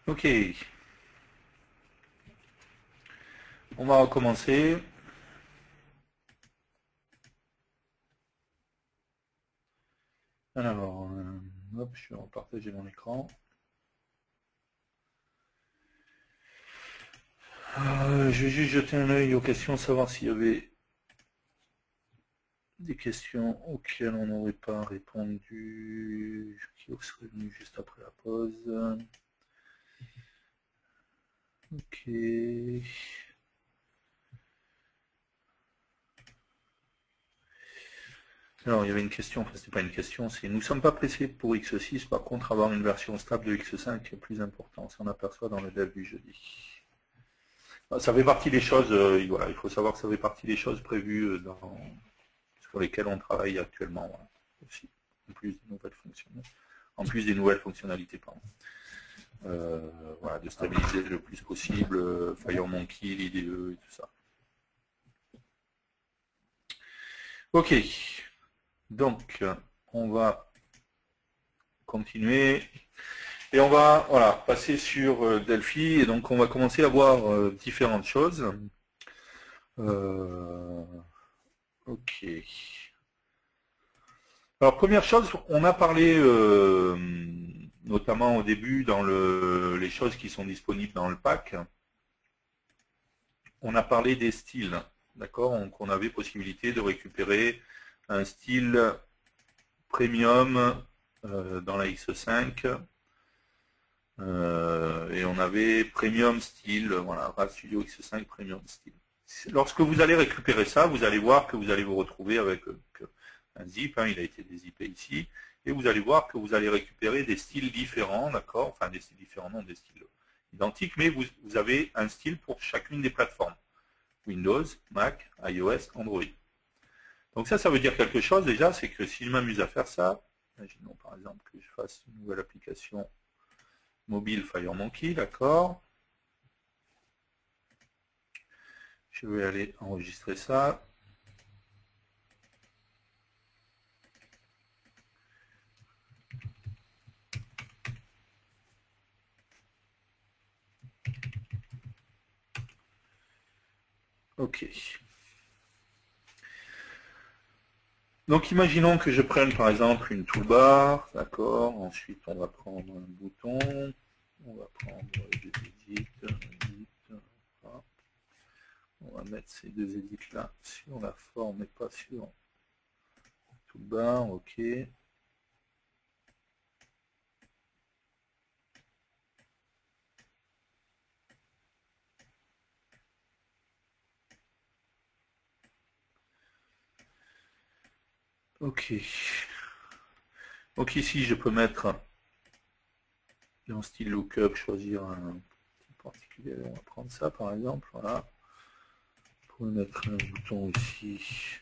Ok, on va recommencer. Alors, hop, je vais repartager mon écran. Je vais juste jeter un œil aux questions, savoir s'il y avait des questions auxquelles on n'aurait pas répondu, qui seraient venues juste après la pause. Ok. Alors, il y avait une question, enfin, c'est pas une question, c'est nous ne sommes pas pressés pour X6, par contre, avoir une version stable de X5 est plus important, ça on aperçoit dans le dev du jeudi. Ça fait partie des choses, voilà, il faut savoir que ça fait partie des choses prévues sur lesquelles on travaille actuellement, voilà, aussi, en plus des nouvelles fonctionnalités. En plus des nouvelles fonctionnalités, pardon. Voilà, de stabiliser le plus possible, FireMonkey, l'IDE et tout ça. Ok, donc on va continuer et on va passer sur Delphi et donc on va commencer à voir différentes choses. Ok. Alors première chose, on a parlé notamment au début dans les choses qui sont disponibles dans le pack. On a parlé des styles, d'accord? Donc on avait possibilité de récupérer un style premium dans la X5 et on avait premium style, voilà, RAD Studio X5 premium style. Lorsque vous allez récupérer ça, vous allez voir que vous allez vous retrouver avec un zip, hein, il a été dézippé ici, et vous allez voir que vous allez récupérer des styles différents, d'accord? Enfin des styles différents, non des styles identiques, mais vous avez un style pour chacune des plateformes. Windows, Mac, iOS, Android. Donc ça veut dire quelque chose déjà, c'est que si je m'amuse à faire ça, imaginons par exemple que je fasse une nouvelle application mobile FireMonkey, d'accord. Je vais aller enregistrer ça. Ok. Donc imaginons que je prenne par exemple une toolbar, d'accord. Ensuite on va prendre un bouton, on va prendre des edits, on va mettre ces deux edits là sur la forme et pas sur toolbar, ok. Ok. Donc ici je peux mettre dans style lookup, choisir un petit particulier, on va prendre ça par exemple, voilà. On peut mettre un bouton ici,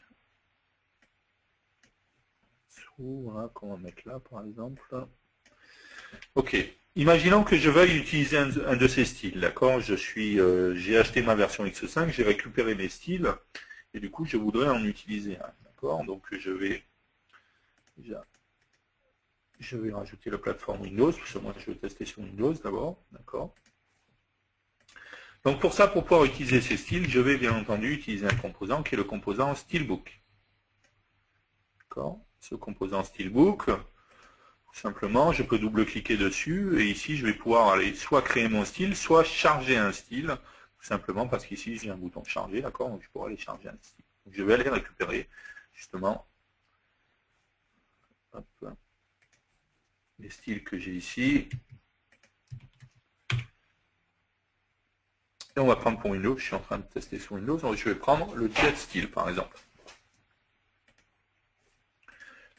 voilà, qu'on va mettre là par exemple. Ok, imaginons que je veuille utiliser un de ces styles, d'accord. J'ai acheté ma version X5, j'ai récupéré mes styles, et du coup je voudrais en utiliser un, d'accord. Donc je vais rajouter la plateforme Windows, parce que moi je vais tester sur Windows d'abord, d'accord. Donc pour ça, pour pouvoir utiliser ces styles, je vais bien entendu utiliser un composant qui est le composant Steelbook. D'accord. Ce composant Steelbook, simplement, je peux double-cliquer dessus et ici, je vais pouvoir aller soit créer mon style, soit charger un style, tout simplement parce qu'ici, j'ai un bouton charger, d'accord, donc je pourrais aller charger un style. Donc, je vais aller récupérer, justement, hop, les styles que j'ai ici. Et on va prendre pour Windows, je suis en train de tester sur Windows, donc je vais prendre le Jet Style, par exemple.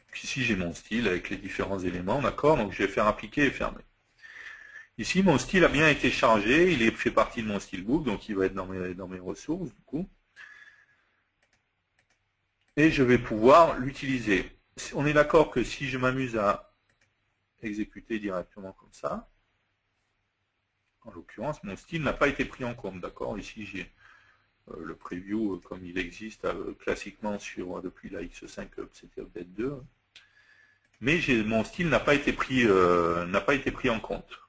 Donc, ici, j'ai mon style avec les différents éléments, d'accord, donc je vais faire appliquer et fermer. Ici, mon style a bien été chargé, il fait partie de mon stylebook, donc il va être dans mes ressources, du coup. Et je vais pouvoir l'utiliser. On est d'accord que si je m'amuse à exécuter directement comme ça, en l'occurrence, mon style n'a pas été pris en compte, d'accord. Ici, j'ai le preview comme il existe classiquement depuis la X5, c'était update 2. Mais mon style n'a pas été pris en compte.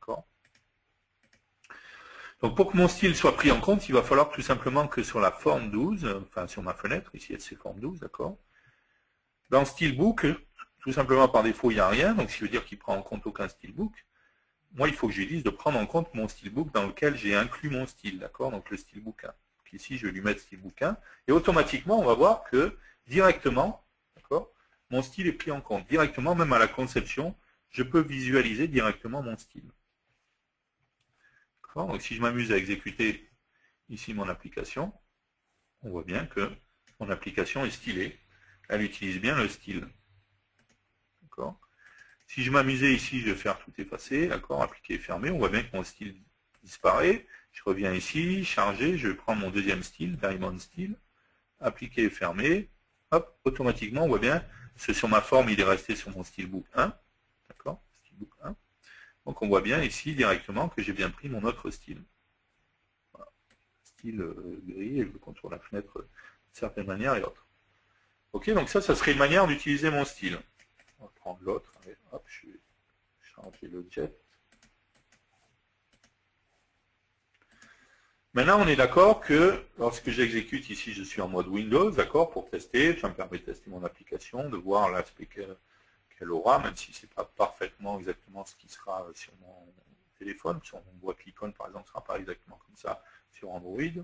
D'accord. Donc pour que mon style soit pris en compte, il va falloir tout simplement que sur la forme 12, enfin sur ma fenêtre, ici c'est forme 12, d'accord. Dans Steelbook, tout simplement par défaut, il n'y a rien, donc ce qui veut dire qu'il prend en compte aucun Steelbook. Moi, il faut que je lui dise de prendre en compte mon Steelbook dans lequel j'ai inclus mon style, d'accord, donc le Steelbook 1. Donc ici, je vais lui mettre Steelbook 1, et automatiquement, on va voir que directement, d'accord, mon style est pris en compte. Directement, même à la conception, je peux visualiser directement mon style. Donc si je m'amuse à exécuter ici mon application, on voit bien que mon application est stylée. Elle utilise bien le style. D'accord. Si je m'amusais ici, je vais faire tout effacer, d'accord, appliquer et fermer, on voit bien que mon style disparaît. Je reviens ici, charger, je vais prendre mon deuxième style, Diamond Style, appliquer et fermer, hop, automatiquement, on voit bien, sur ma forme, il est resté sur mon Steelbook 1, d'accord, Steelbook 1. Donc on voit bien ici directement que j'ai bien pris mon autre style. Voilà. Style gris, et je contourne la fenêtre d'une certaine manière et l'autre. Ok, donc ça serait une manière d'utiliser mon style. On va prendre l'autre, hop, je vais changer le jet. Maintenant, on est d'accord que lorsque j'exécute ici, je suis en mode Windows, d'accord, pour tester, ça me permet de tester mon application, de voir l'aspect qu'elle aura, même si ce n'est pas parfaitement exactement ce qui sera sur mon téléphone, sur mon boîte l'icône par exemple, ne sera pas exactement comme ça sur Android.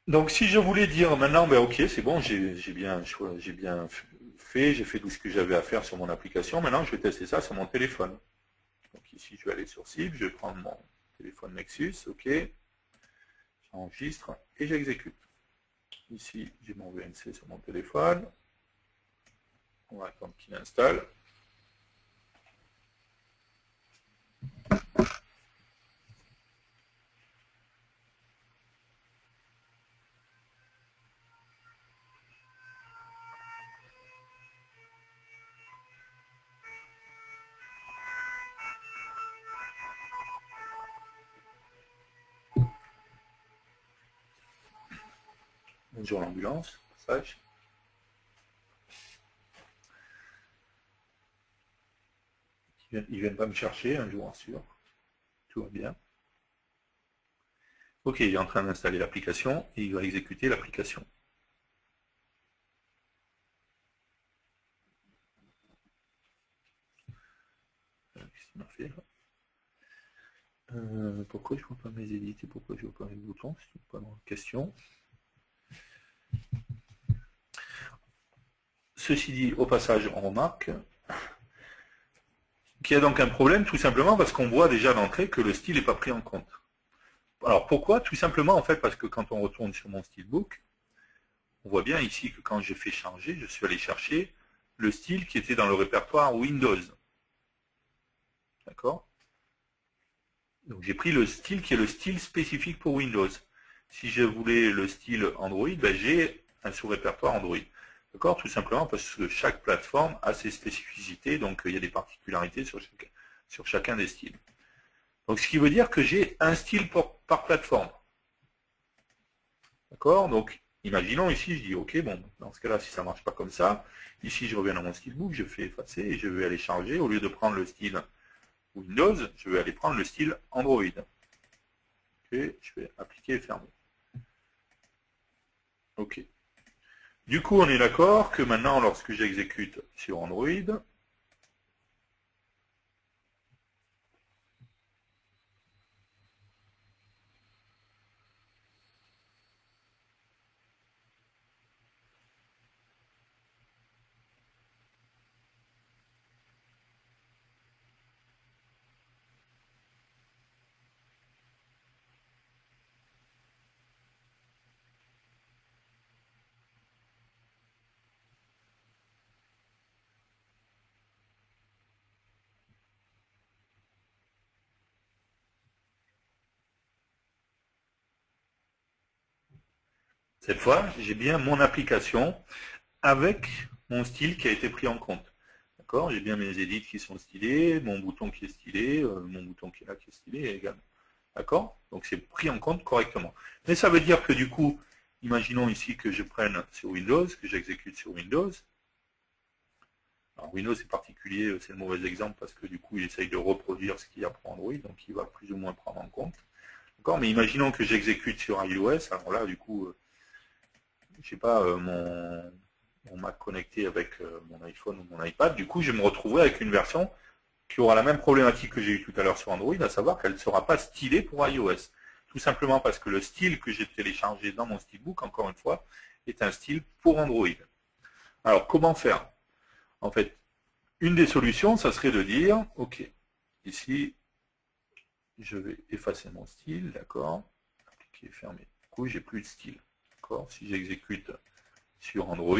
Donc si je voulais dire maintenant, ben ok, c'est bon, j'ai bien fait, j'ai fait tout ce que j'avais à faire sur mon application, maintenant je vais tester ça sur mon téléphone. Donc ici je vais aller sur cible, je vais prendre mon téléphone Nexus, ok, j'enregistre et j'exécute. Ici j'ai mon VNC sur mon téléphone, on va attendre qu'il installe. Bonjour l'ambulance, passage. Ils viennent pas me chercher, je vous rassure. Tout va bien. Ok, il est en train d'installer l'application et il va exécuter l'application. Qu'est-ce qu'il m'a fait là? Pourquoi je ne vois pas mes édits et pourquoi je ne vois pas mes boutons? C'est pas dans la question. Ceci dit, au passage, on remarque qu'il y a donc un problème, tout simplement parce qu'on voit déjà d'entrée que le style n'est pas pris en compte. Alors pourquoi? Tout simplement en fait parce que quand on retourne sur mon Steelbook, on voit bien ici que quand j'ai fait changer, je suis allé chercher le style qui était dans le répertoire Windows. D'accord? Donc j'ai pris le style qui est le style spécifique pour Windows. Si je voulais le style Android, ben, j'ai un sous-répertoire Android. D'accord? Tout simplement parce que chaque plateforme a ses spécificités, donc il y a des particularités sur chacun des styles. Donc ce qui veut dire que j'ai un style par plateforme. D'accord? Donc imaginons ici, je dis ok, bon, dans ce cas-là, si ça ne marche pas comme ça, ici je reviens dans mon Steelbook, je fais effacer et je vais aller changer, au lieu de prendre le style Windows, je vais aller prendre le style Android. Ok, je vais appliquer et fermer. Ok. Du coup, on est d'accord que maintenant, lorsque j'exécute sur Android, cette fois, j'ai bien mon application avec mon style qui a été pris en compte. D'accord? J'ai bien mes édits qui sont stylés, mon bouton qui est stylé, mon bouton qui est là qui est stylé également. D'accord? Donc c'est pris en compte correctement. Mais ça veut dire que du coup, imaginons ici que je prenne sur Windows, que j'exécute sur Windows. Alors Windows c'est particulier, c'est le mauvais exemple parce que du coup il essaye de reproduire ce qu'il y a pour Android, donc il va plus ou moins prendre en compte. D'accord, mais imaginons que j'exécute sur iOS, alors là du coup, je sais pas, mon Mac connecté avec mon iPhone ou mon iPad, du coup je vais me retrouver avec une version qui aura la même problématique que j'ai eu tout à l'heure sur Android, à savoir qu'elle ne sera pas stylée pour iOS. Tout simplement parce que le style que j'ai téléchargé dans mon Steelbook, encore une fois, est un style pour Android. Alors comment faire? En fait, une des solutions, ça serait de dire, ok, ici, je vais effacer mon style, d'accord, appliquer, fermer. Du coup, j'ai plus de style. D'accord. Si j'exécute sur Android,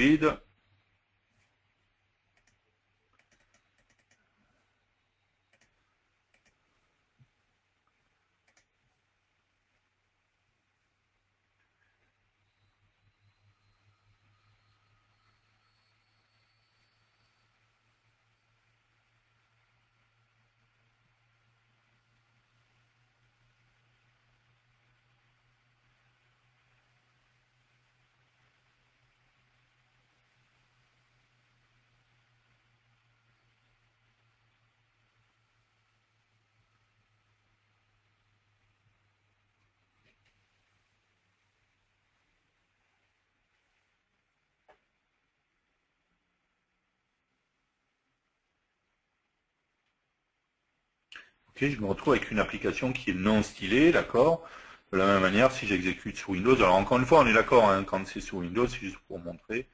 ok, je me retrouve avec une application qui est non stylée, d'accord. De la même manière, si j'exécute sur Windows, alors encore une fois, on est d'accord, hein, quand c'est sur Windows, c'est juste pour montrer.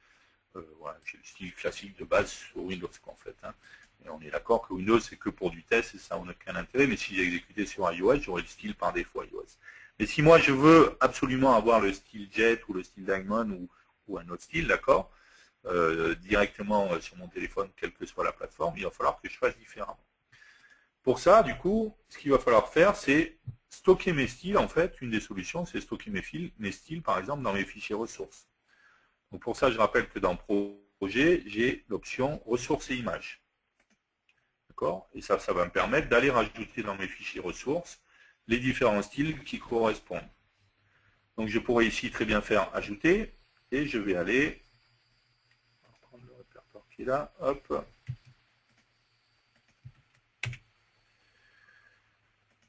Voilà, j'ai le style classique de base sur Windows, en fait. Hein. Et on est d'accord que Windows, c'est que pour du test, et ça, on n'a aucun intérêt. Mais si j'ai exécuté sur iOS, j'aurai le style par défaut iOS. Mais si moi, je veux absolument avoir le style Jet ou le style Diamond ou un autre style, d'accord, directement sur mon téléphone, quelle que soit la plateforme, il va falloir que je fasse différemment. Pour ça, du coup, ce qu'il va falloir faire, c'est stocker mes styles. En fait, une des solutions, c'est stocker mes styles, par exemple, dans mes fichiers ressources. Donc pour ça, je rappelle que dans Projet, j'ai l'option ressources et images. D'accord. Et ça va me permettre d'aller rajouter dans mes fichiers ressources les différents styles qui correspondent. Donc je pourrais ici très bien faire ajouter, et je vais aller, on va prendre le répertoire qui est là, hop,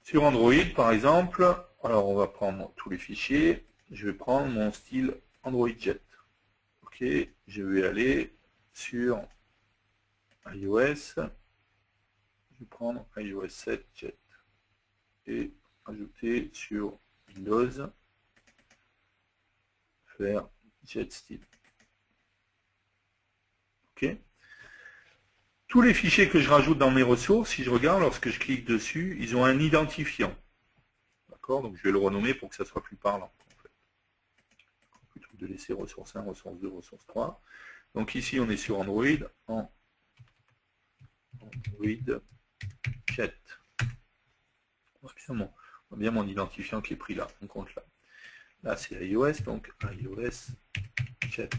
sur Android par exemple. Alors on va prendre tous les fichiers, je vais prendre mon style Android Jet. Ok, je vais aller sur iOS, je vais prendre iOS 7 Jet et ajouter sur Windows, faire Jet Style. Ok. Tous les fichiers que je rajoute dans mes ressources, si je regarde, lorsque je clique dessus, ils ont un identifiant. D'accord. Donc je vais le renommer pour que ça soit plus parlant. En fait. Plutôt que de laisser ressource 1, ressource 2, ressource 3. Donc ici, on est sur Android, en Android Jet. On voit bien mon identifiant qui est pris là, on compte là. Là, c'est iOS, donc iOS Jet.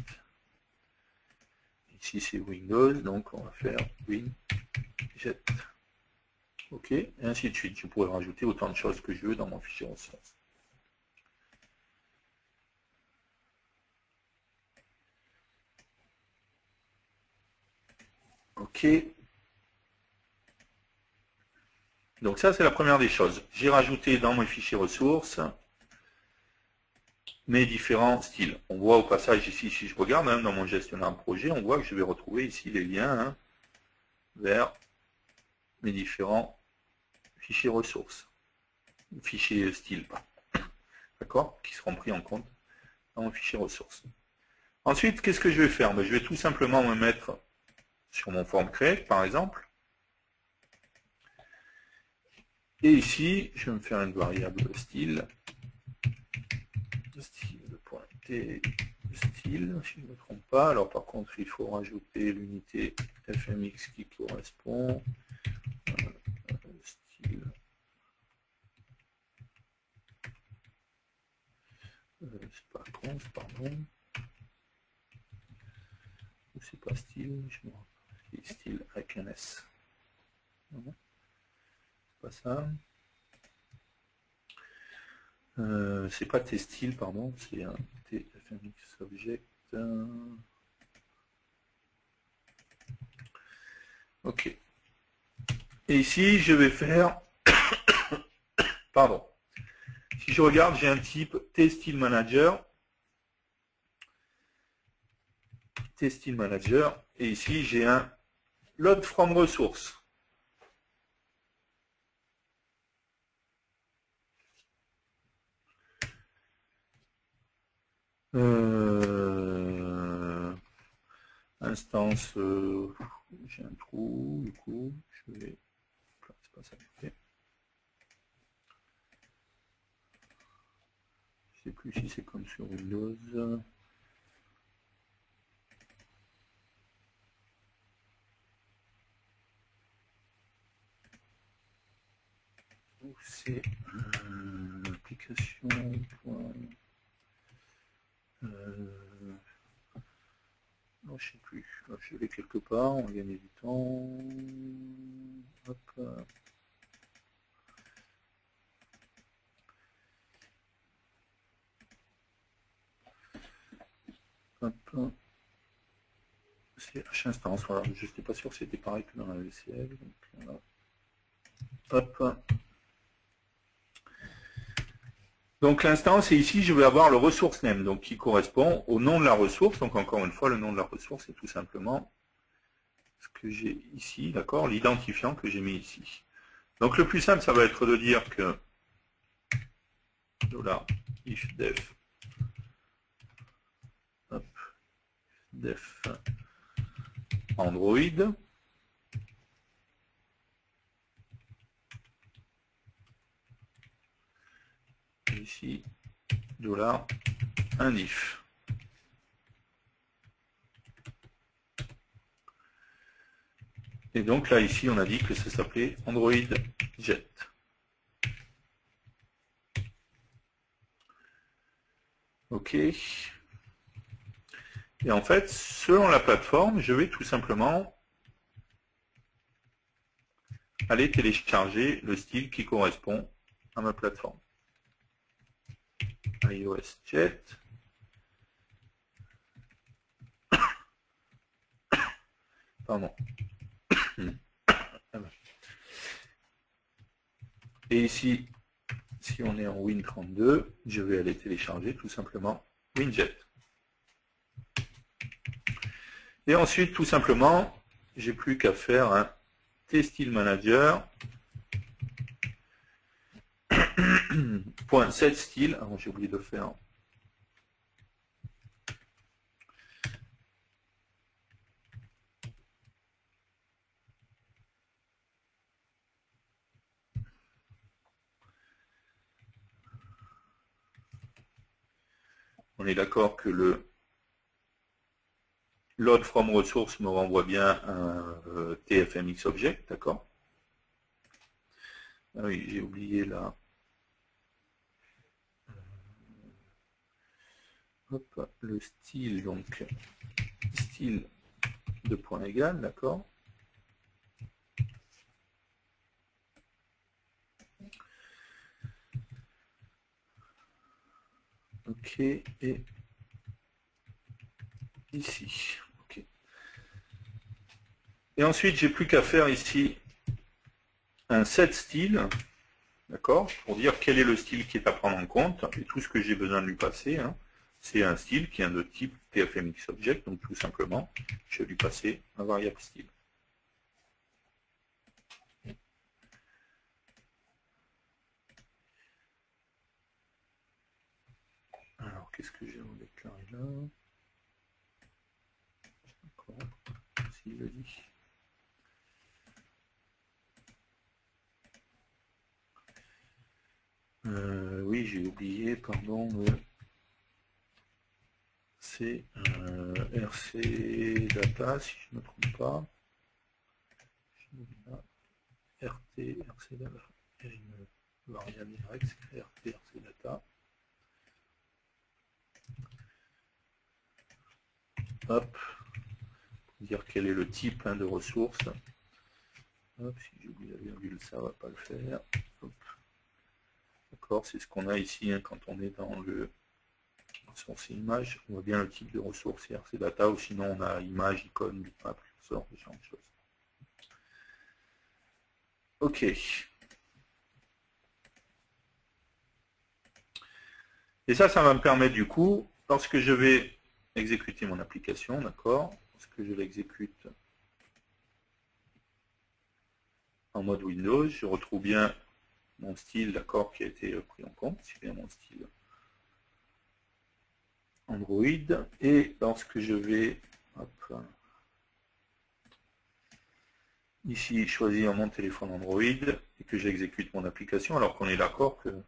Ici, c'est Windows, donc on va faire WinJet. OK, et ainsi de suite. Je pourrais rajouter autant de choses que je veux dans mon fichier ressources. OK. Donc ça, c'est la première des choses. J'ai rajouté dans mes fichiers ressources mes différents styles. On voit au passage ici, si je regarde hein, dans mon gestionnaire de projet, on voit que je vais retrouver ici les liens hein, vers mes différents fichiers ressources. Fichiers styles, d'accord, qui seront pris en compte dans mon fichier ressources. Ensuite, qu'est-ce que je vais faire? Je vais tout simplement me mettre sur mon form create, par exemple. Et ici, je vais me faire une variable style. Style.t style, si je ne me trompe pas. Alors par contre, il faut rajouter l'unité fmx qui correspond. Style. C'est pas conf, pardon. C'est pas style, je me rappelle. Style avec un S. Non, c'est pas ça. C'est pas tstyle, pardon, c'est un tfmx object. OK. Et ici, je vais faire... Pardon. Si je regarde, j'ai un type T-Style Manager. T-Style Manager. Et ici, j'ai un Load from Resource. Instance, j'ai un trou, du coup, je vais... C'est pas ça que je fais. Je sais plus si c'est comme sur Windows. C'est l'application. Non, je sais plus. Je l'ai quelque part, on va gagner du temps. Hop. Hop. C'est H-instance, voilà. Je n'étais pas sûr que c'était pareil que dans la VCL. Donc, voilà. Hop. Donc l'instance, et ici, je vais avoir le resource name, donc qui correspond au nom de la ressource. Donc encore une fois, le nom de la ressource, c'est tout simplement ce que j'ai ici, d'accord, l'identifiant que j'ai mis ici. Donc le plus simple, ça va être de dire que $if def Android. Ici, un if. Et donc là, ici, on a dit que ça s'appelait Android Jet. OK. Et en fait, selon la plateforme, je vais tout simplement aller télécharger le style qui correspond à ma plateforme. iOS Jet. Pardon. Et ici, si on est en Win32, je vais aller télécharger tout simplement WinJet. Et ensuite, tout simplement, j'ai plus qu'à faire un T-Style Manager. .setStyle. Ah, j'ai oublié de faire. On est d'accord que le load from resource me renvoie bien un TFMX object, d'accord? Ah oui, j'ai oublié là. Hop, le style, donc style de point égal, d'accord? OK, et ici. OK. Et ensuite, j'ai plus qu'à faire ici un set style, d'accord, pour dire quel est le style qui est à prendre en compte, et tout ce que j'ai besoin de lui passer, hein, c'est un style qui est de type TFMX object, donc tout simplement, je vais lui passer un variable style. Alors, qu'est-ce que j'ai déclaré là? D'accord, s'il le dit. Oui, j'ai oublié, pardon, c'est RC data, si je ne me trompe pas. RC data, il y a une variable Y, c'est RC data. Hop, pour dire quel est le type de ressource. Hop, si j'oublie la virgule, ça ne va pas le faire. D'accord, c'est ce qu'on a ici hein, quand on est dans le source image. On voit bien le type de ressource RC data, ou sinon on a image, icône, bitmap, cursor, ce genre de choses. Ok. Et ça va me permettre du coup, lorsque je vais exécuter mon application, d'accord, lorsque je l'exécute en mode Windows, je retrouve bien mon style, d'accord, qui a été pris en compte, c'est bien mon style Android. Et lorsque je vais, hop, ici, choisir mon téléphone Android et que j'exécute mon application, alors qu'on est d'accord que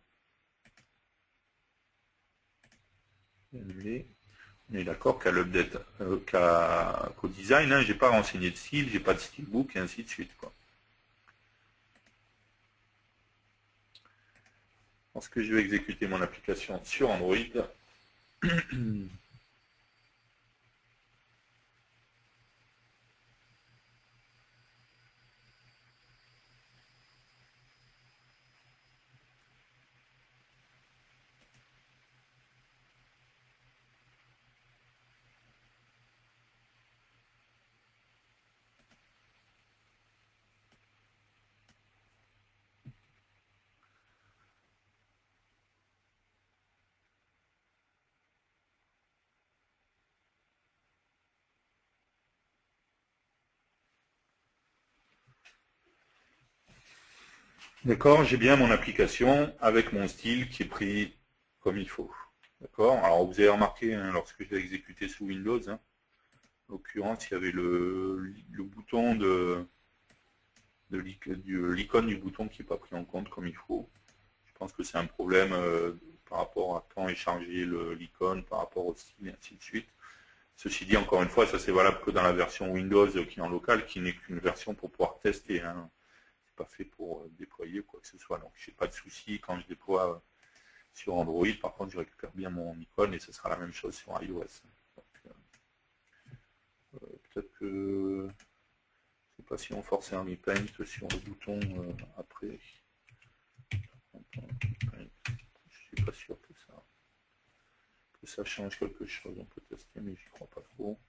on est d'accord qu'à l'update, qu'au design, hein, j'ai pas renseigné de style, j'ai pas de stylebook et ainsi de suite, quoi. Lorsque je vais exécuter mon application sur Android, d'accord, j'ai bien mon application avec mon style qui est pris comme il faut. D'accord. Alors vous avez remarqué, hein, lorsque je l'ai exécuté sous Windows, hein, en l'occurrence, il y avait le bouton de l'icône du bouton qui n'est pas pris en compte comme il faut. Je pense que c'est un problème par rapport à quand est chargé l'icône, par rapport au style, et ainsi de suite. Ceci dit, encore une fois, ça c'est valable que dans la version Windows qui est en local, qui n'est qu'une version pour pouvoir tester. Hein. C'est pas fait pour déployer quoi que ce soit. Donc j'ai pas de souci quand je déploie sur Android. Par contre, je récupère bien mon icône et ce sera la même chose sur iOS. Peut-être que je sais pas si on force un repaint sur le bouton après. Je suis pas sûr que ça change quelque chose. On peut tester, mais je crois pas trop.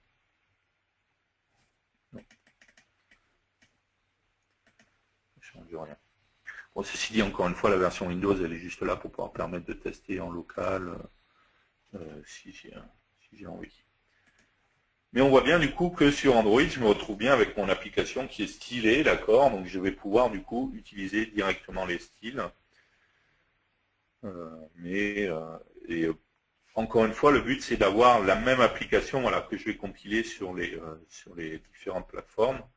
Non, ça change rien. Bon, ceci dit, encore une fois, la version Windows, elle est juste là pour pouvoir permettre de tester en local si j'ai envie. Mais on voit bien du coup que sur Android, je me retrouve bien avec mon application qui est stylée, d'accord. Donc je vais pouvoir du coup utiliser directement les styles. Et encore une fois, le but c'est d'avoir la même application, voilà, que je vais compiler sur les différentes plateformes,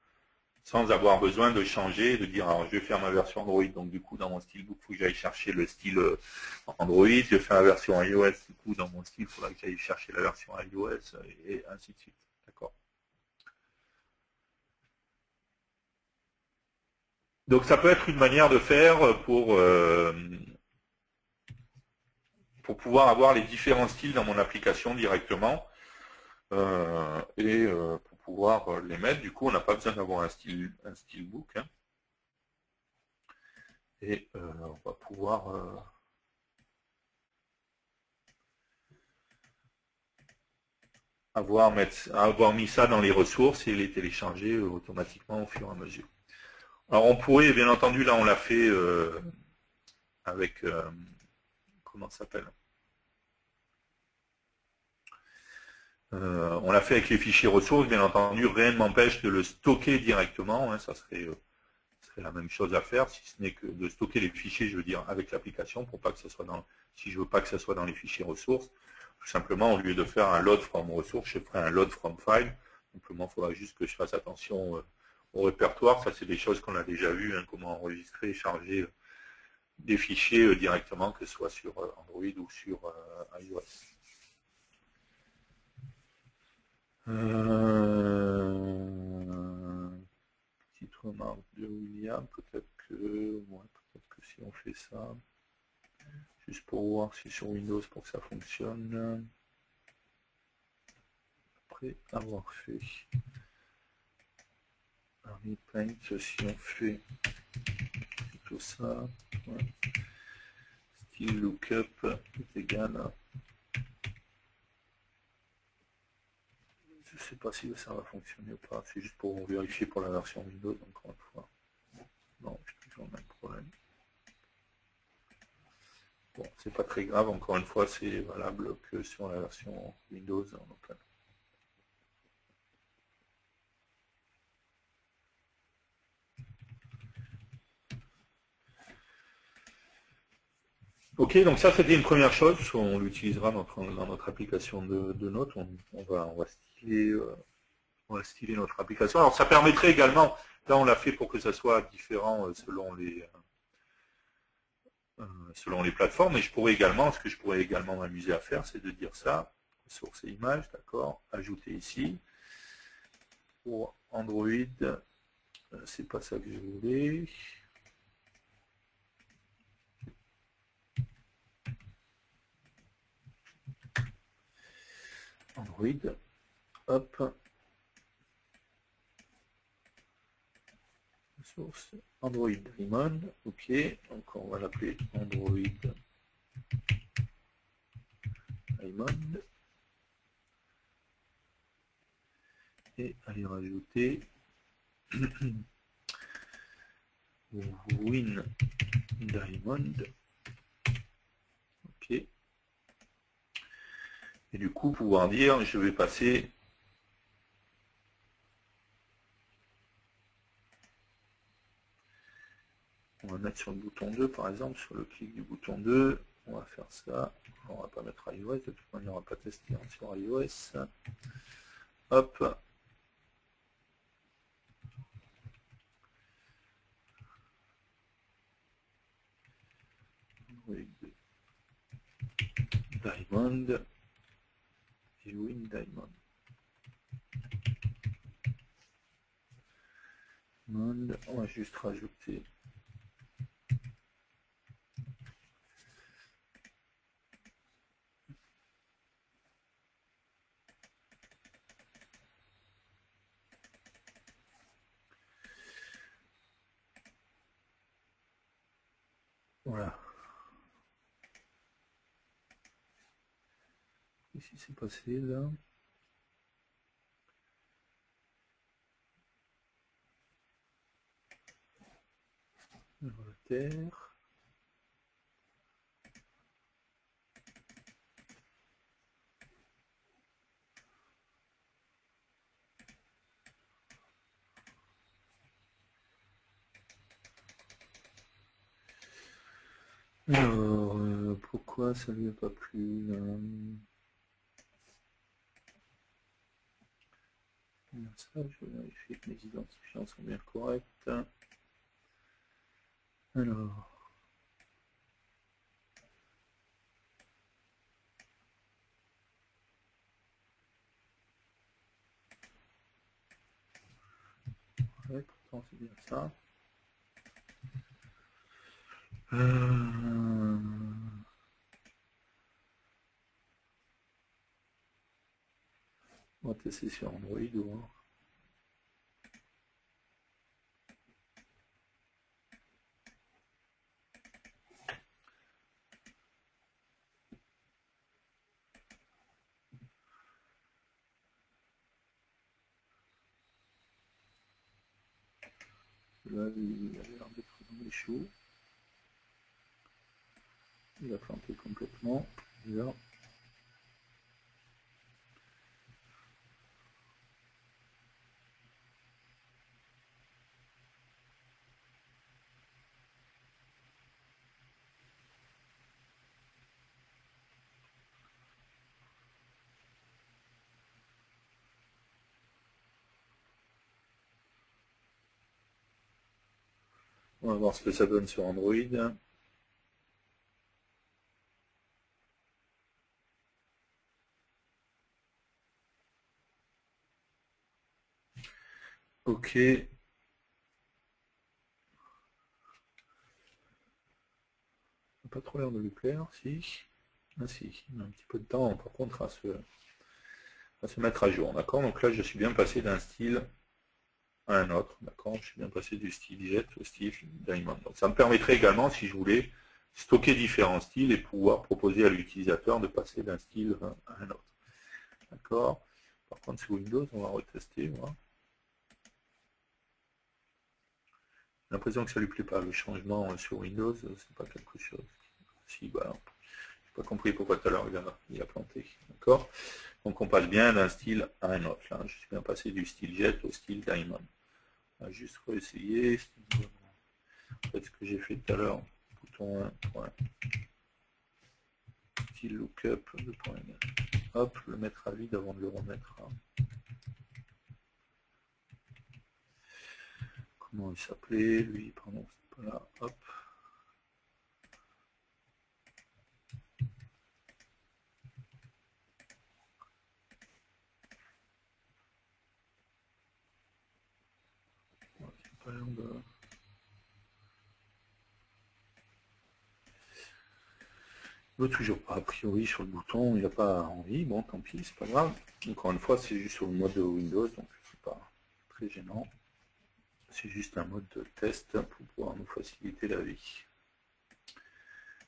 sans avoir besoin de changer, de dire alors je vais faire ma version Android, donc du coup dans mon stylebook, il faut que j'aille chercher le style Android, je vais faire la version iOS, du coup dans mon style, il faudra que j'aille chercher la version iOS, et ainsi de suite. D'accord. Donc ça peut être une manière de faire pour pouvoir avoir les différents styles dans mon application directement pour pouvoir les mettre. Du coup, on n'a pas besoin d'avoir un stylebook. Hein, et on va pouvoir avoir mis ça dans les ressources et les télécharger automatiquement au fur et à mesure. Alors on pourrait, bien entendu, là on l'a fait avec comment ça s'appelle on l'a fait avec les fichiers ressources, bien entendu, rien ne m'empêche de le stocker directement, hein, ça serait la même chose à faire, si ce n'est que de stocker les fichiers, je veux dire, avec l'application, pour pas que ça soit si je veux pas que ça soit dans les fichiers ressources, tout simplement, au lieu de faire un load from ressources, je ferai un load from file. Simplement, il faudra juste que je fasse attention au répertoire. Ça, c'est des choses qu'on a déjà vues, hein, comment enregistrer et charger des fichiers directement, que ce soit sur Android ou sur iOS. Petite remarque de William, peut-être que si on fait ça, juste pour voir si sur Windows pour que ça fonctionne, après avoir fait un repaint, si on fait plutôt ça, ouais. Style lookup est égal à, je sais pas si ça va fonctionner ou pas, c'est juste pour vérifier pour la version Windows encore une fois. Non, je Bon, c'est pas très grave, encore une fois, c'est valable que sur la version Windows en local. Ok, donc ça c'était une première chose, on l'utilisera dans notre application de notes, on va styler notre application. Alors ça permettrait également, là on l'a fait pour que ça soit différent selon les plateformes, mais je pourrais également, ce que je pourrais également m'amuser à faire, c'est de dire ça, source et image, d'accord, ajouter ici, pour Android, c'est pas ça que je voulais. Android, hop, source, Android Diamond, ok, donc on va l'appeler Android Diamond, et aller rajouter Win Diamond, ok, et du coup pouvoir dire je vais passer on va mettre sur le bouton 2 par exemple, sur le clic du bouton 2, on va faire ça, on va pas mettre iOS, de toute manière on va pas tester sur iOS, hop, Diamond et Win Diamond. On va juste rajouter voilà. Qu'est-ce qui s'est passé là? Terre. Alors, pourquoi ça lui a pas plu là? Ça, je vérifie que mes identifiants sont bien corrects. Alors. Ouais, pourtant c'est bien ça. On va tester sur Android ou voir. Là, il a l'air d'être dans les choux. Il a planté complètement. Là. On va voir ce que ça donne sur Android. Ok. Pas trop l'air de lui plaire, si. Ah si, il a un petit peu de temps par contre à se mettre à jour, d'accord. Donc là je suis bien passé d'un style à un autre, d'accord. Je suis bien passé du style Jet au style Diamond. Donc ça me permettrait également, si je voulais, stocker différents styles et pouvoir proposer à l'utilisateur de passer d'un style à un autre. D'accord. Par contre sur Windows, on va retester, voir. J'ai l'impression que ça lui plaît pas. Le changement sur Windows, c'est pas quelque chose Si, bah, j'ai pas compris pourquoi tout à l'heure il a planté. D'accord? Donc on passe bien d'un style à un autre. Là, je suis bien passé du style jet au style diamond. On va juste réessayer. En fait, ce que j'ai fait tout à l'heure, bouton 1, point, style lookup, le point, hop, le mettre à vide avant de le remettre à... Comment il s'appelait, lui, pardon, c'est pas là, hop. C'est pas l'air de... Il veut toujours pas, a priori, sur le bouton, il n'a pas envie, bon, tant pis, c'est pas grave. Encore une fois, c'est juste sur le mode de Windows, donc c'est pas très gênant. C'est juste un mode de test pour pouvoir nous faciliter la vie.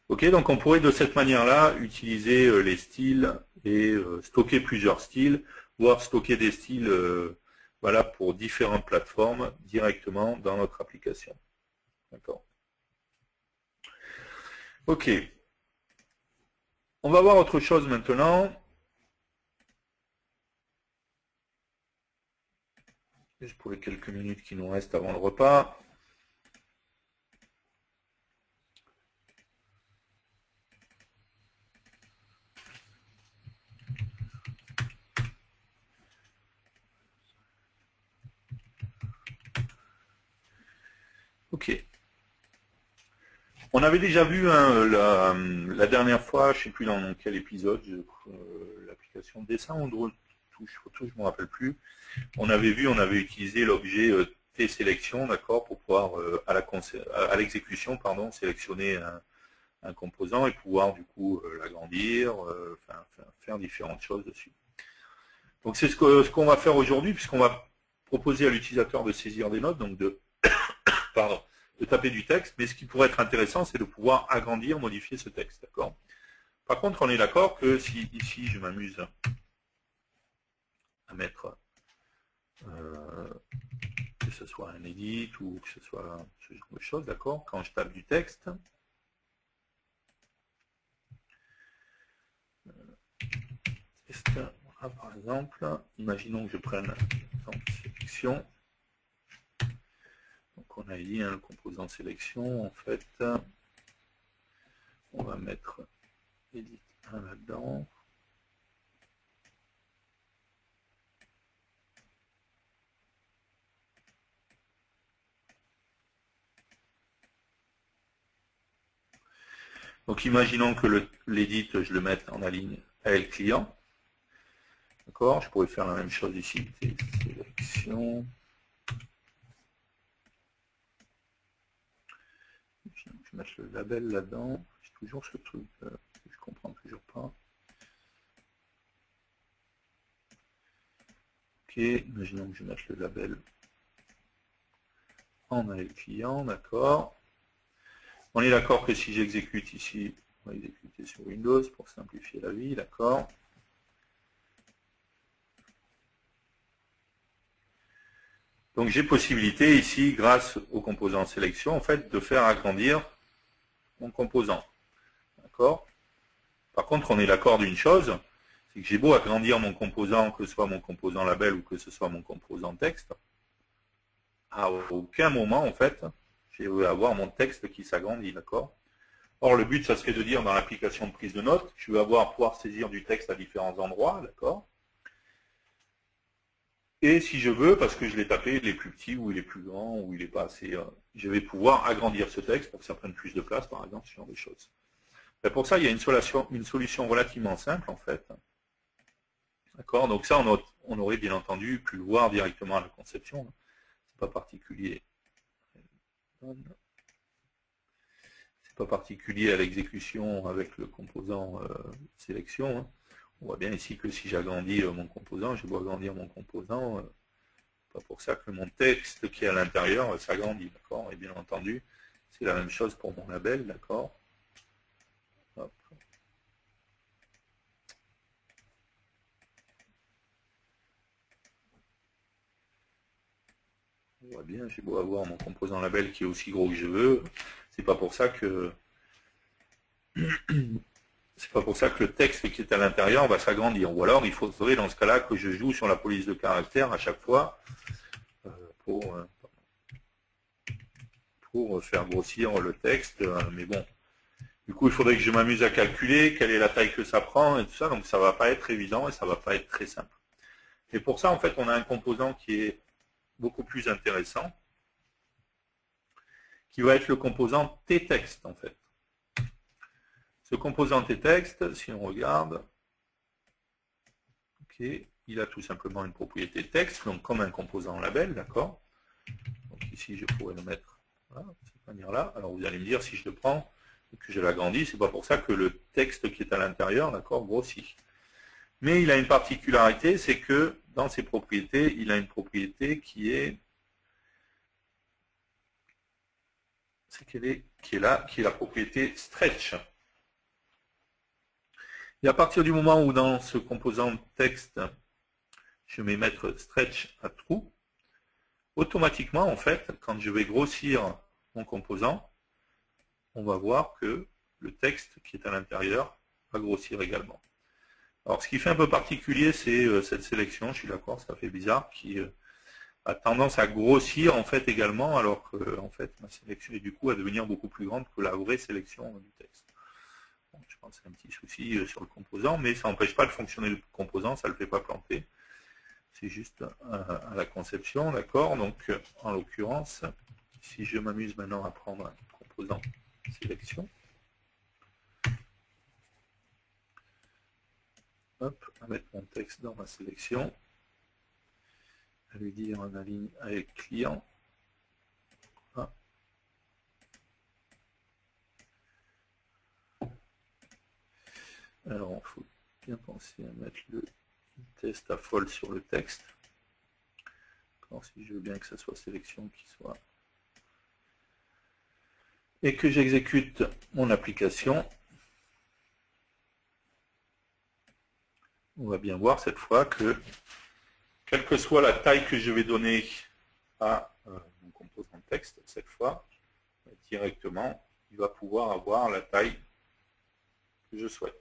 Ok, donc on pourrait de cette manière-là utiliser les styles et stocker plusieurs styles, voire stocker des styles voilà, pour différentes plateformes directement dans notre application. D'accord. Ok. On va voir autre chose maintenant. Juste pour les quelques minutes qui nous restent avant le repas. Ok. On avait déjà vu hein, la dernière fois, je ne sais plus dans quel épisode, l'application dessin ou de touche photo, je ne me rappelle plus. On avait vu, on avait utilisé l'objet T-sélection, d'accord, pour pouvoir à l'exécution, pardon, sélectionner un composant et pouvoir du coup l'agrandir, faire différentes choses dessus. Donc c'est ce qu'on va faire aujourd'hui, puisqu'on va proposer à l'utilisateur de saisir des notes, donc pardon, de taper du texte, mais ce qui pourrait être intéressant, c'est de pouvoir agrandir, modifier ce texte, d'accord? Par contre, on est d'accord que si ici je m'amuse à mettre que ce soit un edit ou que ce soit ce genre de choses, d'accord? Quand je tape du texte, voilà, par exemple, imaginons que je prenne sélection. Donc on a dit le composant sélection, en fait, on va mettre edit 1 là-dedans. Donc imaginons que l'edit, je le mette en aligne AL client. D'accord, je pourrais faire la même chose ici. Sélection. Je vais mettre le label là-dedans. J'ai toujours ce truc que je comprends toujours pas. Ok, imaginons que je mette le label en AL client, d'accord. On est d'accord que si j'exécute ici, on va exécuter sur Windows pour simplifier la vie, d'accord. Donc j'ai possibilité ici, grâce au composant sélection, en fait, de faire agrandir mon composant. D'accord. Par contre, on est d'accord d'une chose, c'est que j'ai beau agrandir mon composant, que ce soit mon composant label ou que ce soit mon composant texte, à aucun moment, en fait, je vais avoir mon texte qui s'agrandit, d'accord. Or, le but, ça serait de dire dans l'application de prise de notes, je vais pouvoir saisir du texte à différents endroits, d'accord. Et si je veux, parce que je l'ai tapé, il est plus petit, ou il est plus grand, ou il n'est pas assez... je vais pouvoir agrandir ce texte pour que ça prenne plus de place, par exemple, ce genre de choses. Et pour ça, il y a une solution relativement simple, en fait. D'accord. Donc ça, on aurait bien entendu pu le voir directement à la conception. C'est pas particulier. C'est pas particulier à l'exécution avec le composant sélection. Hein. On voit bien ici que si j'agrandis mon composant, je dois agrandir mon composant. Pas pour ça que mon texte qui est à l'intérieur s'agrandit, d'accord. Et bien entendu, c'est la même chose pour mon label, d'accord. On voit bien, j'ai beau avoir mon composant label qui est aussi gros que je veux, c'est pas pour ça que c'est pas pour ça que le texte qui est à l'intérieur va s'agrandir. Ou alors il faudrait dans ce cas-là que je joue sur la police de caractère à chaque fois pour faire grossir le texte. Mais bon, du coup il faudrait que je m'amuse à calculer quelle est la taille que ça prend et tout ça. Donc ça va pas être évident et ça va pas être très simple. Et pour ça en fait on a un composant qui est beaucoup plus intéressant, qui va être le composant t-texte en fait. Ce composant t-texte, si on regarde, ok, il a tout simplement une propriété texte, donc comme un composant label, d'accord. Donc ici je pourrais le mettre voilà, de cette manière-là. Alors vous allez me dire si je le prends et que je l'agrandis, c'est pas pour ça que le texte qui est à l'intérieur, d'accord, grossit. Mais il a une particularité, c'est que dans ses propriétés, il a une propriété qui est là, qui est la propriété stretch. Et à partir du moment où dans ce composant texte, je vais mettre stretch à true, automatiquement, en fait, quand je vais grossir mon composant, on va voir que le texte qui est à l'intérieur va grossir également. Alors, ce qui fait un peu particulier, c'est cette sélection, je suis d'accord, ça fait bizarre, qui a tendance à grossir, en fait, également, alors que, en fait, ma sélection est du coup à devenir beaucoup plus grande que la vraie sélection du texte. Bon, je pense que c'est un petit souci sur le composant, mais ça n'empêche pas de fonctionner le composant, ça ne le fait pas planter. C'est juste à la conception, d'accord. Donc, en l'occurrence, si je m'amuse maintenant à prendre un composant sélection, hop, à mettre mon texte dans ma sélection, à lui dire en ligne avec client. Ah. Alors, il faut bien penser à mettre le test à false sur le texte. Alors, si je veux bien que ça soit sélection qui soit et que j'exécute mon application, on va bien voir cette fois que, quelle que soit la taille que je vais donner à mon composant texte, cette fois, directement, il va pouvoir avoir la taille que je souhaite.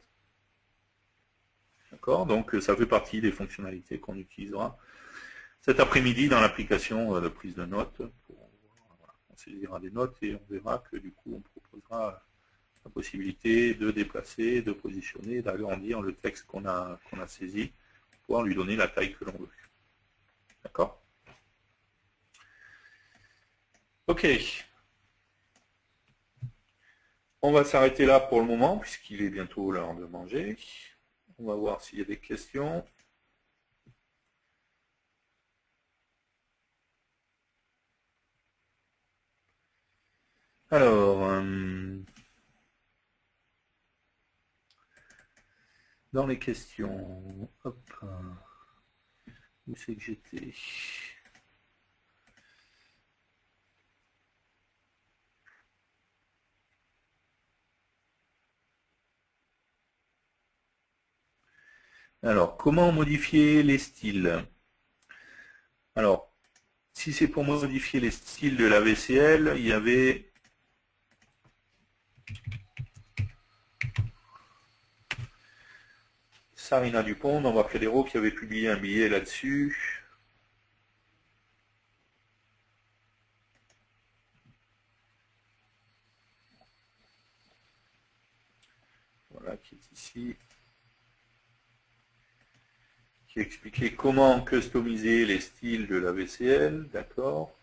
D'accord? Donc, ça fait partie des fonctionnalités qu'on utilisera cet après-midi dans l'application de prise de notes. On saisira des notes et on verra que du coup, on proposera la possibilité de déplacer, de positionner, d'agrandir le texte qu'on a saisi pour pouvoir lui donner la taille que l'on veut. D'accord? Ok. On va s'arrêter là pour le moment, puisqu'il est bientôt l'heure de manger. On va voir s'il y a des questions. Alors, dans les questions, hop, où c'est que j'étais? Alors, comment modifier les styles? Alors, si c'est pour modifier les styles de la VCL, il y avait Sarina Dupont, d'Embarcadero, qui avait publié un billet là-dessus. Voilà, qui est ici. Qui expliquait comment customiser les styles de la VCL. D'accord.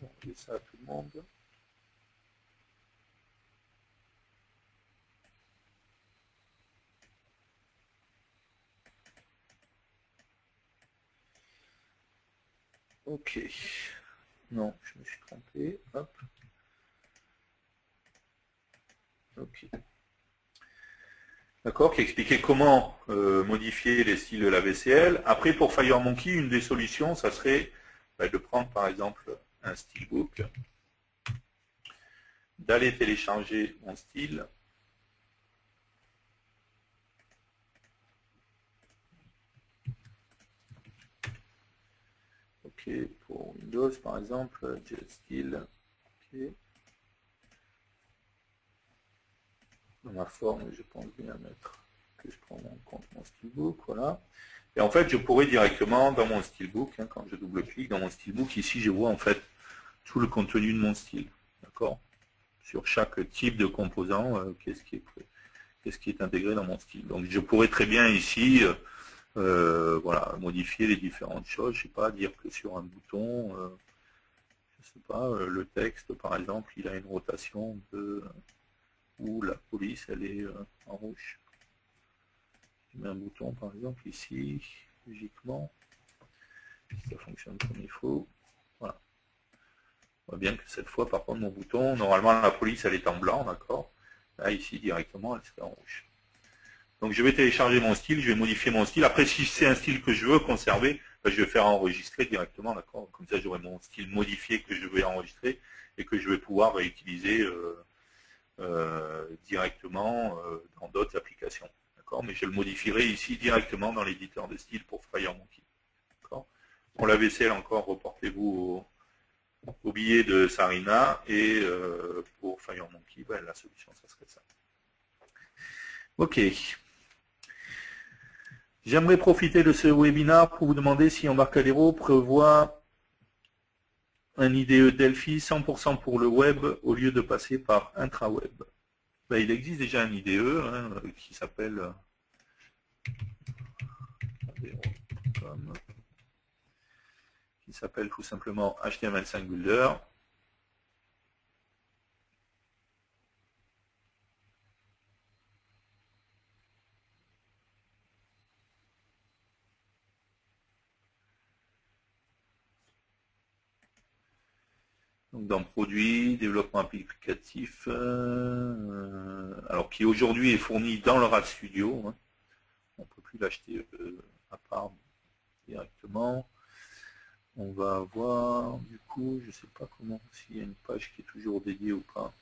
On fait ça à tout le monde. Ok. Non, je me suis trompé. Hop. Ok. D'accord, qui expliquait comment modifier les styles de la VCL. Après, pour FireMonkey, une des solutions, ça serait de prendre par exemple un stylebook, d'aller télécharger mon style. Ok, pour Windows par exemple, JetStyle. Ok. dans ma forme, je pense bien mettre que je prends en compte mon steelbook, voilà. Et en fait, je pourrais directement dans mon steelbook, hein, quand je double-clique dans mon steelbook, ici je vois en fait tout le contenu de mon style, d'accord? Sur chaque type de composant, qu'est-ce qui est intégré dans mon style. Donc je pourrais très bien ici voilà, modifier les différentes choses, je sais pas, dire que sur un bouton, je sais pas, le texte par exemple, il a une rotation de où la police elle est en rouge. Je mets un bouton par exemple ici, logiquement, si ça fonctionne comme il faut. Voilà. On voit bien que cette fois par contre mon bouton, normalement la police elle est en blanc, d'accord. Là ici directement elle serait en rouge. Donc je vais télécharger mon style, je vais modifier mon style. Après si c'est un style que je veux conserver, ben, je vais faire enregistrer directement, d'accord. Comme ça j'aurai mon style modifié que je vais enregistrer et que je vais pouvoir réutiliser directement dans d'autres applications. Mais je le modifierai ici directement dans l'éditeur de style pour FireMonkey. Pour la vaisselle encore, reportez-vous au billet de Sarina et pour FireMonkey, ben, la solution, ça serait ça. Ok. J'aimerais profiter de ce webinaire pour vous demander si Embarcadero prévoit un IDE Delphi 100% pour le web au lieu de passer par intraweb. Ben, il existe déjà un IDE hein, qui s'appelle tout simplement HTML5 Builder. Donc dans Produits, développement applicatif, alors qui aujourd'hui est fourni dans le RAD Studio. Hein. On ne peut plus l'acheter à part directement. On va avoir, du coup, je ne sais pas comment, s'il y a une page qui est toujours dédiée ou pas.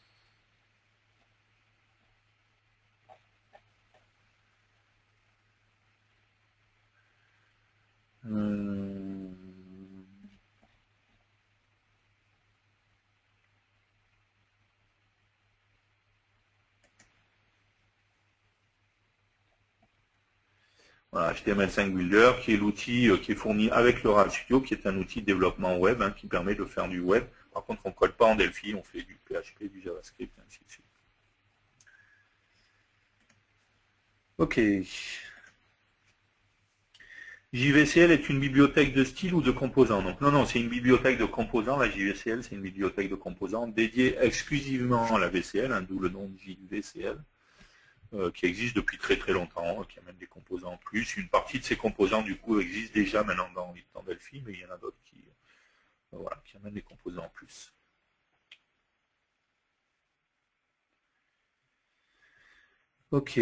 Voilà, HTML5 Builder, qui est l'outil qui est fourni avec le RAD Studio, qui est un outil de développement web, hein, qui permet de faire du web. Par contre, on ne code pas en Delphi, on fait du PHP, du JavaScript, ainsi de suite. Ok. JVCL est une bibliothèque de style ou de composants. Donc, non, c'est une bibliothèque de composants. La JVCL, c'est une bibliothèque de composants dédiée exclusivement à la VCL, hein, d'où le nom de JVCL. Qui existe depuis très très longtemps, qui amène des composants en plus. Une partie de ces composants, du coup, existent déjà maintenant dans Delphi, mais il y en a d'autres qui amènent des composants en plus. Ok.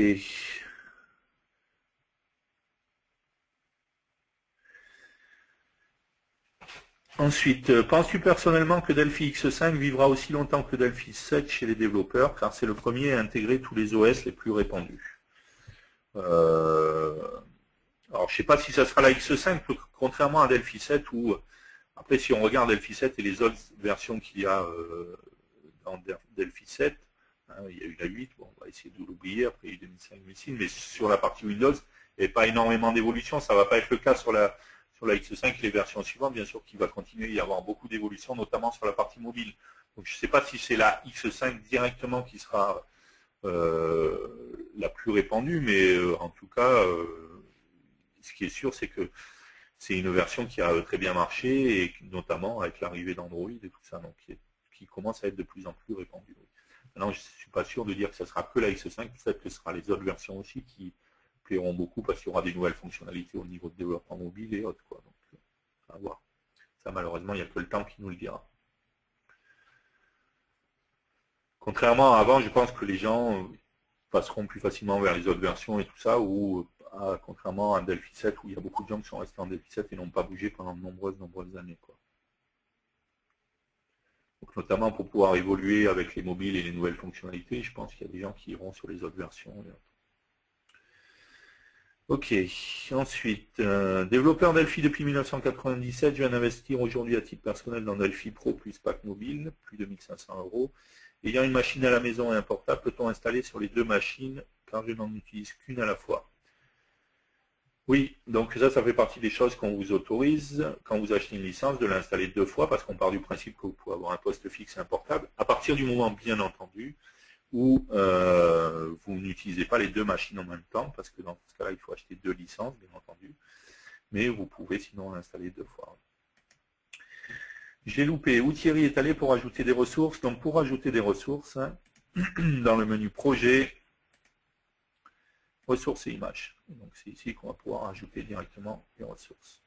Ensuite, penses-tu personnellement que Delphi X5 vivra aussi longtemps que Delphi 7 chez les développeurs, car c'est le premier à intégrer tous les OS les plus répandus? Alors, je ne sais pas si ça sera la X5, contrairement à Delphi 7, où, après, si on regarde Delphi 7 et les autres versions qu'il y a dans Delphi 7, hein, il y a eu la 8, bon, on va essayer de l'oublier, après il y a eu 2005, 2006, mais sur la partie Windows, il n'y a pas énormément d'évolution, ça ne va pas être le cas sur la X5 et les versions suivantes, bien sûr qu'il va continuer à y avoir beaucoup d'évolution, notamment sur la partie mobile. Donc je ne sais pas si c'est la X5 directement qui sera la plus répandue, mais en tout cas, ce qui est sûr, c'est que c'est une version qui a très bien marché, et notamment avec l'arrivée d'Android et tout ça, donc qui commence à être de plus en plus répandue. Maintenant, je ne suis pas sûr de dire que ce sera que la X5, peut-être que ce sera les autres versions aussi qui plairont beaucoup parce qu'il y aura des nouvelles fonctionnalités au niveau de développement mobile et autres. Quoi. Donc, à voir. Ça, malheureusement, il n'y a que le temps qui nous le dira. Contrairement à avant, je pense que les gens passeront plus facilement vers les autres versions et tout ça, ou contrairement à Delphi 7, où il y a beaucoup de gens qui sont restés en Delphi 7 et n'ont pas bougé pendant de nombreuses années. Quoi. Donc, notamment pour pouvoir évoluer avec les mobiles et les nouvelles fonctionnalités, je pense qu'il y a des gens qui iront sur les autres versions. Et autres. Ok, ensuite, développeur Delphi depuis 1997, je viens d'investir aujourd'hui à titre personnel dans Delphi Pro plus Pack Mobile, plus de 1500 €, Ayant une machine à la maison et un portable, peut-on installer sur les deux machines car je n'en utilise qu'une à la fois? Oui, donc ça fait partie des choses qu'on vous autorise quand vous achetez une licence de l'installer deux fois parce qu'on part du principe que vous pouvez avoir un poste fixe et un portable. À partir du moment, bien entendu, où vous n'utilisez pas les deux machines en même temps, parce que dans ce cas-là, il faut acheter deux licences, bien entendu, mais vous pouvez sinon l'installer deux fois. J'ai loupé. Où Thierry est allé pour ajouter des ressources? Donc pour ajouter des ressources, dans le menu projet, ressources et images. Donc c'est ici qu'on va pouvoir ajouter directement les ressources.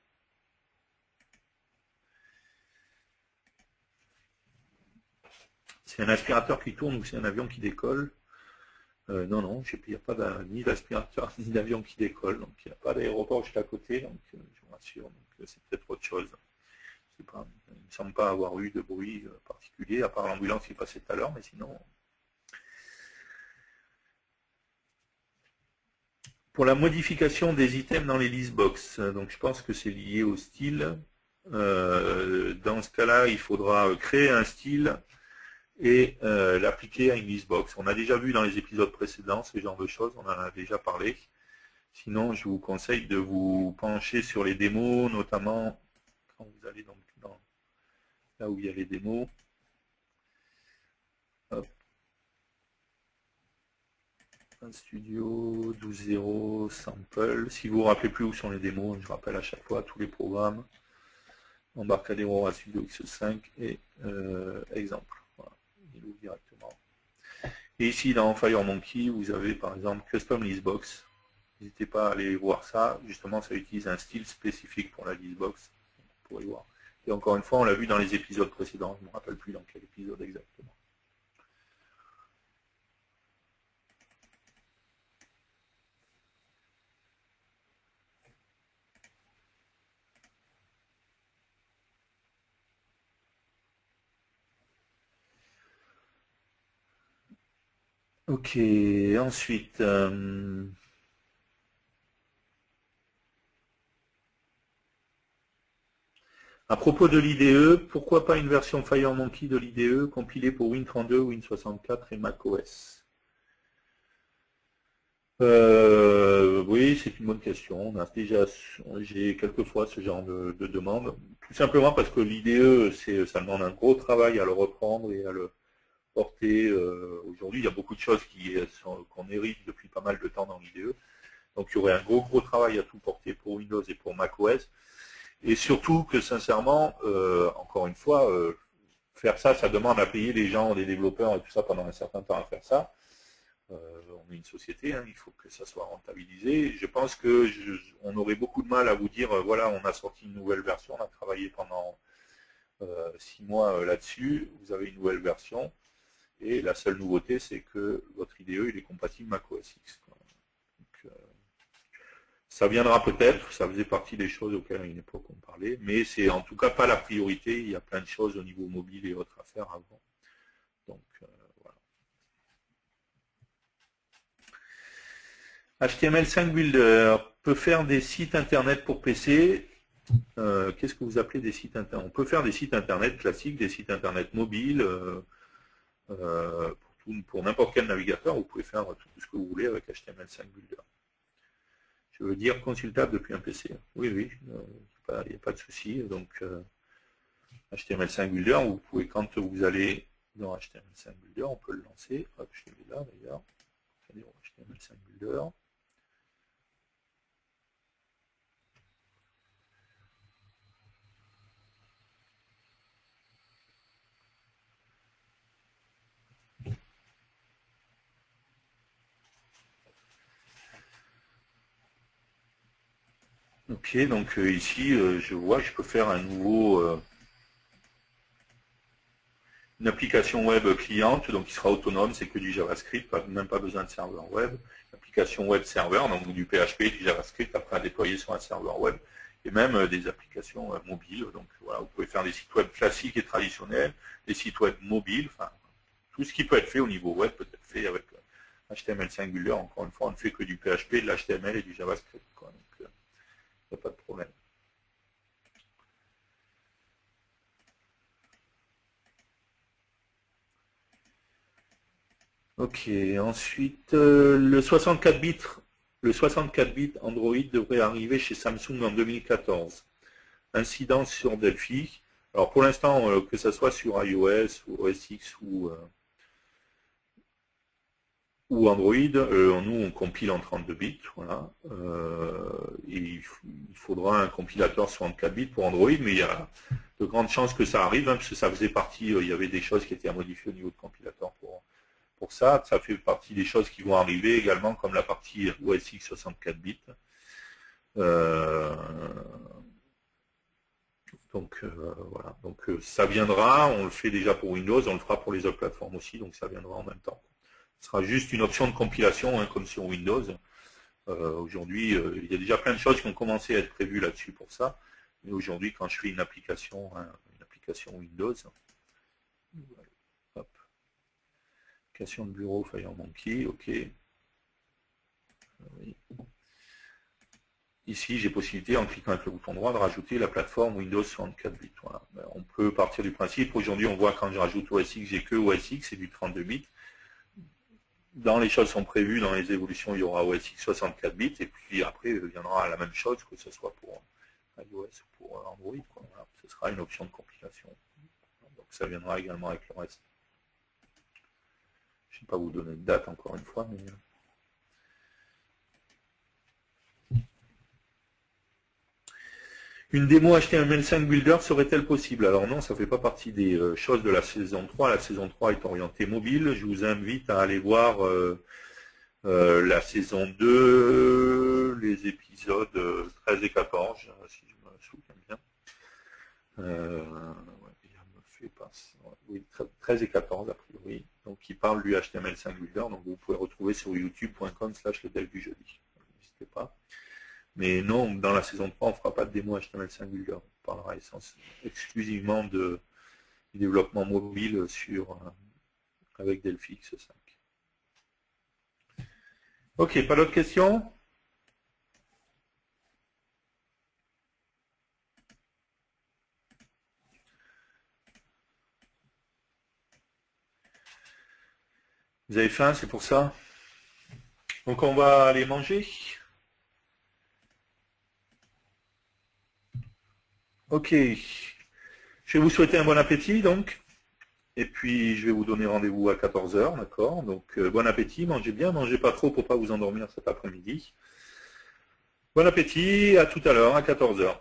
C'est un aspirateur qui tourne ou c'est un avion qui décolle? Non, non, il n'y a pas ni d'aspirateur ni d'avion qui décolle, donc il n'y a pas d'aéroport juste à côté, donc je vous rassure, donc c'est peut-être autre chose. Il ne semble pas avoir eu de bruit particulier, à part l'ambulance qui est passée tout à l'heure, mais sinon... Pour la modification des items dans les listbox, donc je pense que c'est lié au style. Dans ce cas-là, il faudra créer un style et l'appliquer à une listbox. On a déjà vu dans les épisodes précédents ce genre de choses, on en a déjà parlé. Sinon, je vous conseille de vous pencher sur les démos, notamment quand vous allez donc dans là où il y a les démos. Hop. Un studio 12.0 sample. Si vous ne vous rappelez plus où sont les démos, je rappelle à chaque fois tous les programmes. Embarcadero à Studio X5 et exemple. Voilà, il ouvre directement. Et ici dans FireMonkey, vous avez par exemple Custom Listbox. N'hésitez pas à aller voir ça. Justement, ça utilise un style spécifique pour la listbox. Vous pourrez voir. Et encore une fois, on l'a vu dans les épisodes précédents. Je ne me rappelle plus dans quel épisode exactement. Ok, ensuite... à propos de l'IDE, pourquoi pas une version FireMonkey de l'IDE compilée pour Win32, Win64 et macOS? Oui, c'est une bonne question. J'ai quelquefois ce genre de demande. Tout simplement parce que l'IDE, ça demande un gros travail à le reprendre et à le porter. Aujourd'hui, il y a beaucoup de choses qu'on hérite depuis pas mal de temps dans l'IDE. Donc, il y aurait un gros travail à tout porter pour Windows et pour macOS. Et surtout que, sincèrement, encore une fois, faire ça, ça demande à payer les gens, les développeurs et tout ça pendant un certain temps à faire ça. On est une société, hein, il faut que ça soit rentabilisé. Je pense que on aurait beaucoup de mal à vous dire, voilà, on a sorti une nouvelle version, on a travaillé pendant 6 mois là-dessus, vous avez une nouvelle version, et la seule nouveauté, c'est que votre IDE, il est compatible macOS X. Donc, ça viendra peut-être, ça faisait partie des choses auxquelles à une époque on parlait, mais c'est en tout cas pas la priorité, il y a plein de choses au niveau mobile et autres à faire avant. Donc, HTML5 Builder peut faire des sites internet pour PC. Qu'est-ce que vous appelez des sites internet? On peut faire des sites internet classiques, des sites internet mobiles, pour n'importe quel navigateur. Vous pouvez faire tout ce que vous voulez avec HTML5 Builder. Je veux dire consultable depuis un PC. Oui, il n'y a pas de souci. Donc, HTML5 Builder, vous pouvez, quand vous allez dans HTML5 Builder, on peut le lancer. Hop, je l'ai là d'ailleurs. HTML5 Builder. Ok, donc ici, je vois que je peux faire un nouveau... une application web cliente, donc qui sera autonome, c'est que du JavaScript, même pas besoin de serveur web. Application web serveur, donc du PHP, du JavaScript, après à déployer sur un serveur web, et même des applications mobiles. Donc voilà, vous pouvez faire des sites web classiques et traditionnels, des sites web mobiles, enfin, tout ce qui peut être fait au niveau web peut être fait avec HTML5 Builder. Encore une fois, on ne fait que du PHP, de l'HTML et du JavaScript, quoi. Donc il n'y a pas de problème. Ok, ensuite, le 64 bits Android devrait arriver chez Samsung en 2014. Incidence sur Delphi. Alors pour l'instant, que ce soit sur iOS ou OS X ou Android, nous on compile en 32 bits, voilà. Et il faudra un compilateur 64 bits pour Android, mais il y a de grandes chances que ça arrive, parce que ça faisait partie, il y avait des choses qui étaient à modifier au niveau de compilateur pour ça. Ça fait partie des choses qui vont arriver également, comme la partie OS X 64 bits. Donc voilà, donc ça viendra, on le fait déjà pour Windows, on le fera pour les autres plateformes aussi, donc ça viendra en même temps. Ce sera juste une option de compilation, hein, comme sur Windows. Aujourd'hui, il y a déjà plein de choses qui ont commencé à être prévues là-dessus pour ça. Mais aujourd'hui, quand je fais une application Windows, hop, application de bureau FireMonkey, ok. Oui. Ici, j'ai possibilité, en cliquant avec le bouton droit, de rajouter la plateforme Windows 64 bits. Voilà. On peut partir du principe, aujourd'hui on voit quand je rajoute OS X, j'ai que OS X, c'est du 32 bits. Dans les choses sont prévues, dans les évolutions, il y aura OS X 64 bits, et puis après, il y en aura la même chose, que ce soit pour iOS ou pour Android. Voilà. Ce sera une option de compilation. Donc ça viendra également avec le reste. Je ne vais pas vous donner de date encore une fois, mais... Une démo HTML5 Builder serait-elle possible? Alors non, ça ne fait pas partie des choses de la saison 3. La saison 3 est orientée mobile. Je vous invite à aller voir la saison 2, les épisodes 13 et 14, si je me souviens bien. Oui, 13 et 14 a priori. Donc il parle du HTML5 Builder. Donc vous pouvez retrouver sur youtube.com/le-dev-du-jeudi. N'hésitez pas. Mais non, dans la saison 3, on ne fera pas de démo HTML5 Builder. On parlera exclusivement du développement mobile avec Delphi X5. Ok, pas d'autres questions? Vous avez faim, c'est pour ça? Donc on va aller manger. Ok. Je vais vous souhaiter un bon appétit, donc. Et puis, je vais vous donner rendez-vous à 14 h, d'accord? Donc, bon appétit, mangez bien, mangez pas trop pour pas vous endormir cet après-midi. Bon appétit, à tout à l'heure, à 14 h.